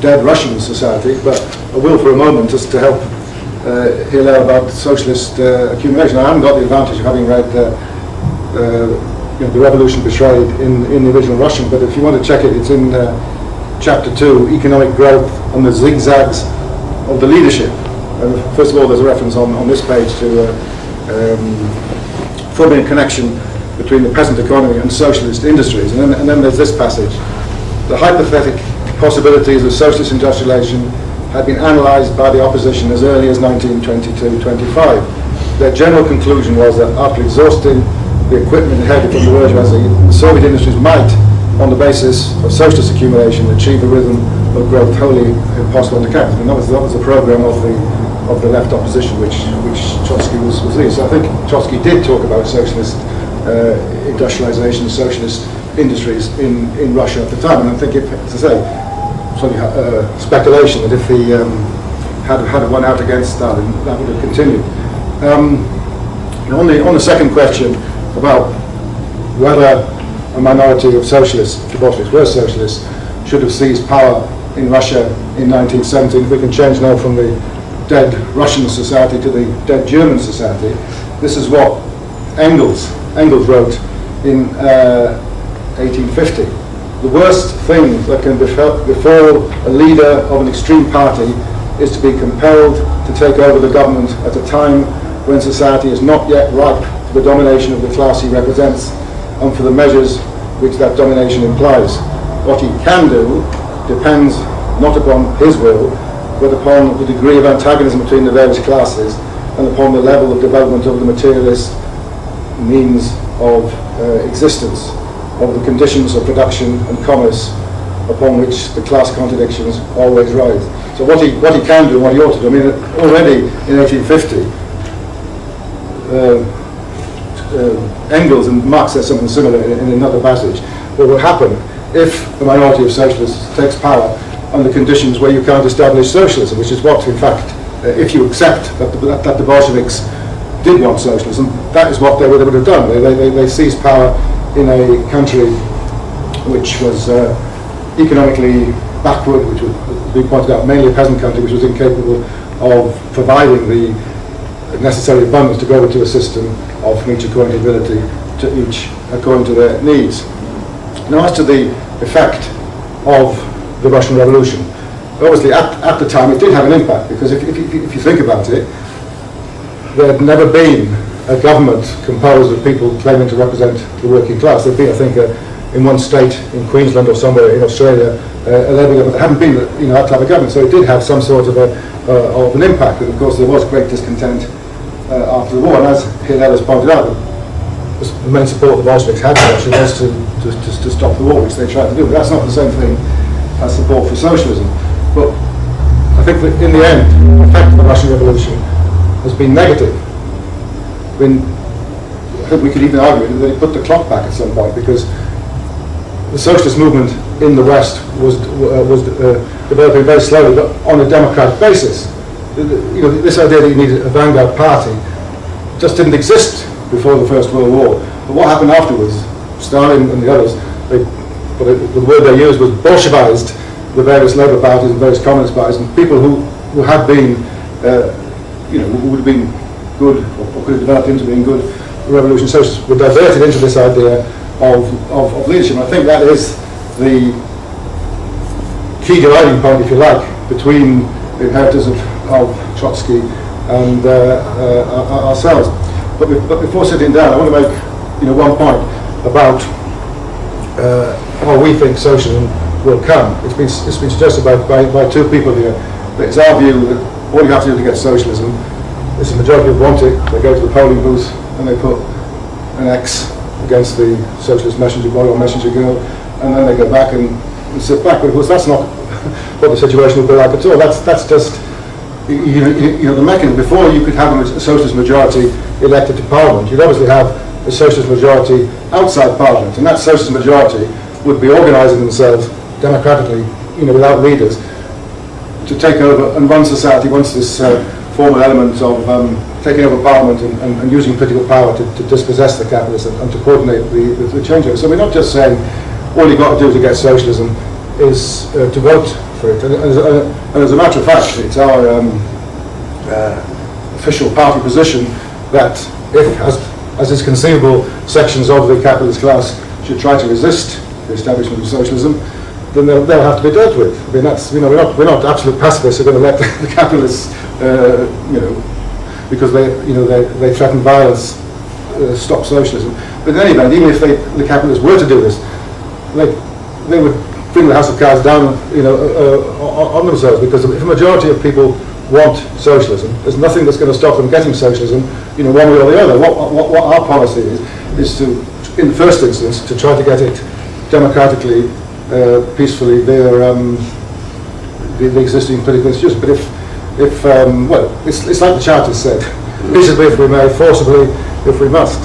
Dead Russian Society, but I will for a moment, just to help Hillel about socialist accumulation. I haven't got the advantage of having read The Revolution Betrayed in the original Russian, but if you want to check it, it's in Chapter 2, Economic Growth and the Zigzags of the Leadership. First of all, there's a reference on this page to forming a connection between the present economy and socialist industries. And then there's this passage. The hypothetical possibilities of socialist industrialization had been analysed by the opposition as early as 1922-25. Their general conclusion was that after exhausting the equipment inherited from the bourgeoisie, the Soviet industries might, on the basis of socialist accumulation, achieve a rhythm of growth wholly impossible to count. I mean, that was the programme of the left opposition, which Trotsky was leading. So I think Trotsky did talk about socialist industrialization, socialist industries in Russia at the time. And I think, as I say, it's only speculation that if he had won out against Stalin, that would have continued. On the second question about whether a minority of socialists, if the Bolsheviks were socialists, should have seized power in Russia in 1917, if we can change now from the dead Russian society to the dead German society, this is what Engels wrote in 1850. The worst thing that can befall a leader of an extreme party is to be compelled to take over the government at a time when society is not yet ripe for the domination of the class he represents and for the measures which that domination implies. What he can do depends not upon his will, but upon the degree of antagonism between the various classes and upon the level of development of the materialist means of existence, of the conditions of production and commerce upon which the class contradictions always rise. So what he can do and what he ought to do, I mean, already in 1850, Engels and Marx says something similar in another passage. What will happen if the minority of socialists takes power under conditions where you can't establish socialism, which is what, in fact, if you accept that the Bolsheviks did want socialism, that is what they would have done. They seized power in a country which was economically backward, which was, as we pointed out, mainly a peasant country, which was incapable of providing the necessary abundance to go into a system of from each according to ability, to each according to their needs. Now, as to the effect of the Russian Revolution, obviously at the time it did have an impact, because if you think about it, there had never been a government composed of people claiming to represent the working class. There'd been, I think, in one state, in Queensland or somewhere in Australia, a Labour government. There hadn't been, that type of government, so it did have some sort of an impact. And of course, there was great discontent after the war. And as Hillel has pointed out, the main support the Bolsheviks had for Russia was to stop the war, which they tried to do. But that's not the same thing as support for socialism. But I think that in the end, the effect of the Russian Revolution has been negative. I think we could even argue that they put the clock back at some point, because the socialist movement in the West was developing very slowly, but on a democratic basis. This idea that you needed a vanguard party just didn't exist before the First World War. But what happened afterwards, Stalin and the others, the word they used was Bolshevized the various Labour parties and various communist parties, and people who had been, who would have been good, or could have developed into being good revolution socialists, were diverted into this idea of leadership. And I think that is the key dividing point, if you like, between the inheritors of Trotsky and ourselves. But before sitting down, I want to make one point about how we think socialism will come. It's been suggested by two people here. But it's our view that all you have to do to get socialism is the majority who want it. They go to the polling booth and they put an X against the socialist messenger boy or messenger girl, and then they go back and sit back. But of course, that's not what the situation will be like at all. That's just the mechanism. Before you could have a socialist majority elected to Parliament, you'd obviously have a socialist majority outside Parliament, and that socialist majority would be organising themselves democratically, without leaders, to take over and run society once this formal element of taking over Parliament and using political power to dispossess the capitalists and to coordinate the changeover. So we're not just saying all you've got to do to get socialism is to vote for it. And as a matter of fact, it's our official party position that if, as is conceivable, sections of the capitalist class should try to resist the establishment of socialism, then they'll have to be dealt with. I mean, that's, we're not absolute pacifists who are going to let the capitalists, because they threaten violence, stop socialism. But in any event, even if the capitalists were to do this, they would bring the house of cards down, on themselves, because if a majority of people want socialism, there's nothing that's going to stop them getting socialism, one way or the other. What our policy is to, in the first instance, to try to get it democratically, peacefully, the existing political institutions. But it's like the Charter said, peaceably if we may, forcibly if we must.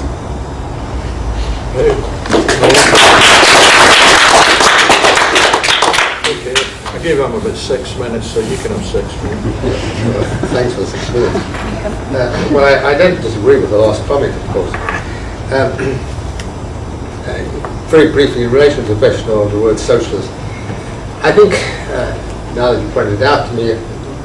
Okay, I gave him about 6 minutes, so you can have 6 minutes. Thanks for the 6 minutes. Well, I don't disagree with the last comment, of course. Very briefly, in relation to the question of the word socialist, I think, now that you pointed it out to me,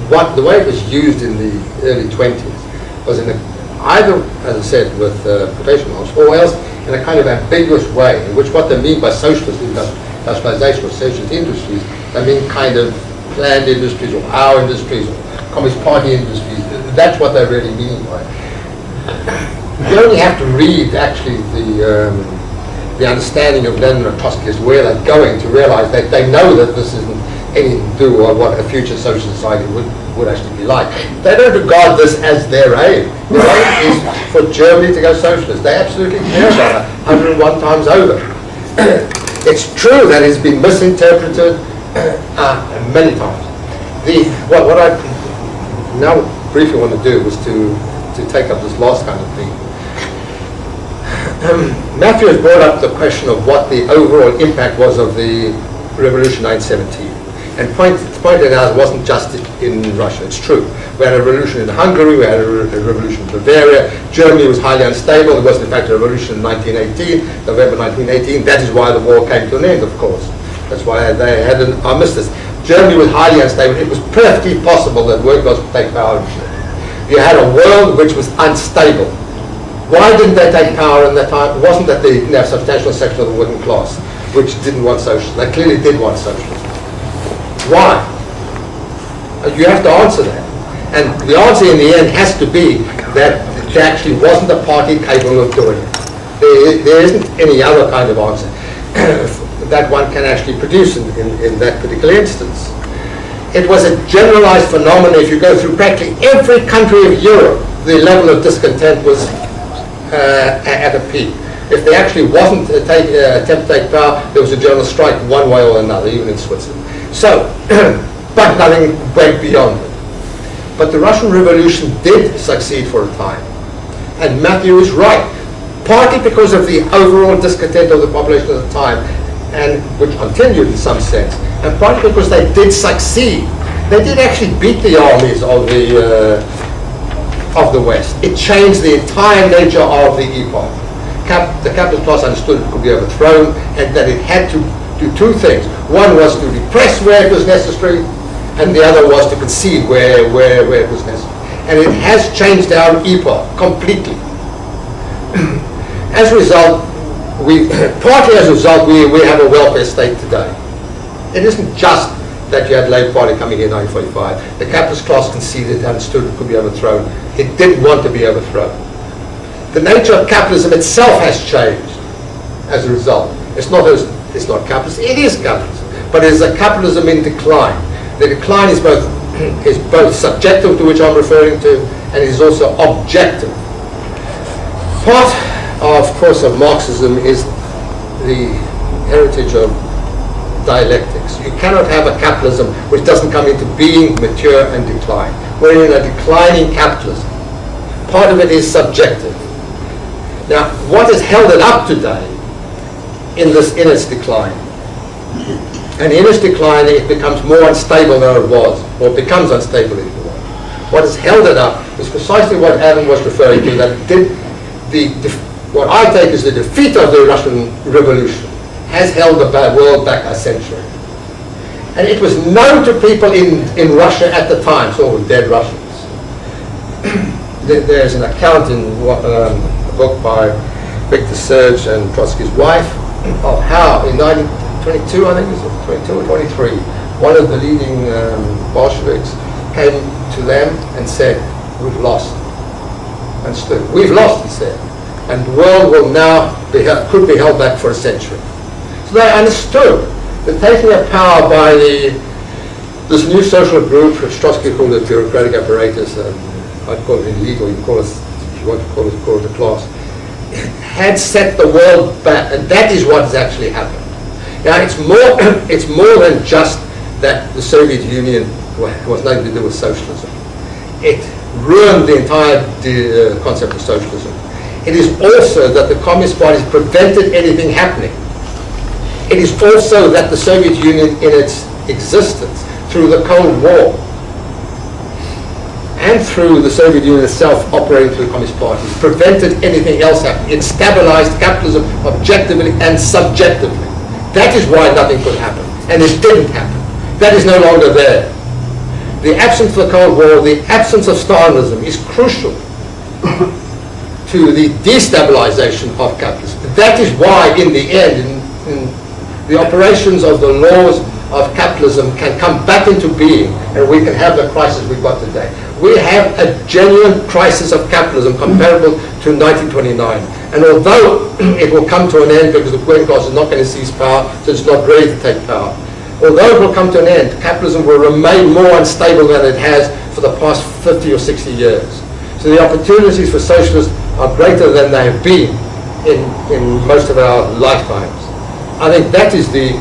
the way it was used in the early 20s was either, as I said, with quotation marks, or else in a kind of ambiguous way, in which what they mean by socialist doesn't industrialization or socialist industries, they mean kind of planned industries or our industries or Communist Party industries. That's what they really mean by it. You only have to read actually the understanding of Lenin and Trotsky as where they're going to realize that they know that this isn't anything to do with what a future social society would actually be like. They don't regard this as their aim. Their aim is for Germany to go socialist. They absolutely care about it 101 times over. It's true that it's been misinterpreted many times. What I now briefly want to do is to take up this last kind of thing. Matthew has brought up the question of what the overall impact was of the Revolution 1917. And pointed out it wasn't just in Russia. It's true. We had a revolution in Hungary, we had a revolution in Bavaria, Germany was highly unstable. There was in fact a revolution in 1918, November 1918. That is why the war came to an end, of course. That's why they had an armistice. Germany was highly unstable. It was perfectly possible that workers would take power. You had a world which was unstable. Why didn't they take power in that time? It wasn't that they didn't have a substantial section of the working class which didn't want socialism. They clearly did want socialism. Why? You have to answer that. And the answer in the end has to be that there actually wasn't a party capable of doing it. There isn't any other kind of answer that one can actually produce in that particular instance. It was a generalized phenomenon. If you go through practically every country of Europe, the level of discontent was at a peak. If there actually wasn't an attempt to take power, there was a general strike one way or another, even in Switzerland. So, but nothing went beyond it. But the Russian Revolution did succeed for a time. And Matthew is right. Partly because of the overall discontent of the population at the time, and which continued in some sense, and partly because they did succeed. They did actually beat the armies of the West. It changed the entire nature of the epoch. The capitalist class understood it could be overthrown, and that it had to do two things. One was to repress where it was necessary, and the other was to concede where it was necessary. And it has changed our epoch completely. As a result, partly as a result, we have a welfare state today. It isn't just that you had Labour Party coming in 1945. The capitalist class conceded, understood it could be overthrown. It didn't want to be overthrown. The nature of capitalism itself has changed as a result. It's not capitalism, it is capitalism, but it is a capitalism in decline. The decline is both subjective, to which I'm referring to, and is also objective. Part, of course, of Marxism is the heritage of dialectics. You cannot have a capitalism which doesn't come into being, mature, and decline. We're in a declining capitalism. Part of it is subjective. Now, what has held it up today in its decline? And in its decline, it becomes more unstable than it was, or becomes unstable if you want. What has held it up is precisely what Adam was referring to, that what I take as the defeat of the Russian Revolution has held the world back a century. And it was known to people in Russia at the time, sort of dead Russians. There's an account in a book by Victor Serge and Trotsky's wife of how in 1922, I think it was 22 or 23, one of the leading Bolsheviks came to them and said, "We've lost." And stood, "We've lost," he said, "and the world will now could be held back for a century." So they understood that taking of power by this new social group, which Trotsky called a bureaucratic apparatus, I'd call it illegal, you can call it, if you want to call it a class, had set the world back, and that is what has actually happened. Now it's more than just that the Soviet Union was nothing to do with socialism. It ruined the entire concept of socialism. It is also that the Communist parties prevented anything happening. It is also that the Soviet Union in its existence, through the Cold War, and through the Soviet Union itself operating through the Communist parties, prevented anything else happening. It stabilized capitalism objectively and subjectively. That is why nothing could happen. And it didn't happen. That is no longer there. The absence of the Cold War, the absence of Stalinism is crucial to the destabilization of capitalism. That is why, in the end, in the operations of the laws of capitalism can come back into being, and we can have the crisis we've got today. We have a genuine crisis of capitalism comparable to 1929. And although it will come to an end because the working class is not going to seize power, so it's not ready to take power, although it will come to an end, capitalism will remain more unstable than it has for the past 50 or 60 years. So the opportunities for socialists are greater than they have been in most of our lifetimes. I think that is the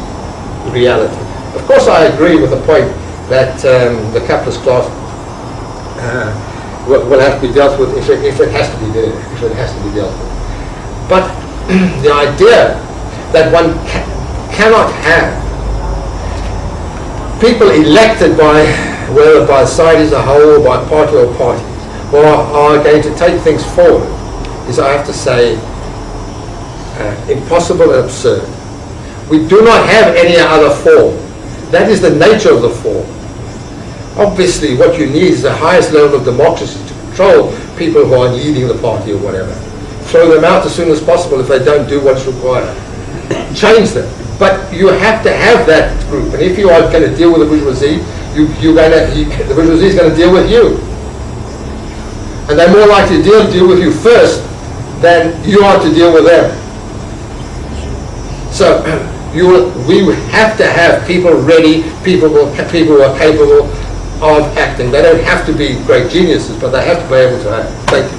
reality. Of course, I agree with the point that the capitalist class will have to be dealt with if it has to be there, if it has to be dealt with. But the idea that one cannot have people elected by, whether by society as a whole or by party or parties, who are going to take things forward, is, I have to say, impossible and absurd. We do not have any other form. That is the nature of the form. Obviously, what you need is the highest level of democracy to control people who are leading the party or whatever. Throw them out as soon as possible if they don't do what's required. Change them. But you have to have that group. And if you are going to deal with the bourgeoisie, the bourgeoisie is going to deal with you. And they're more likely to deal with you first than you are to deal with them. So we have to have people ready, people who are capable of acting. They don't have to be great geniuses, but they have to be able to act. Thank you.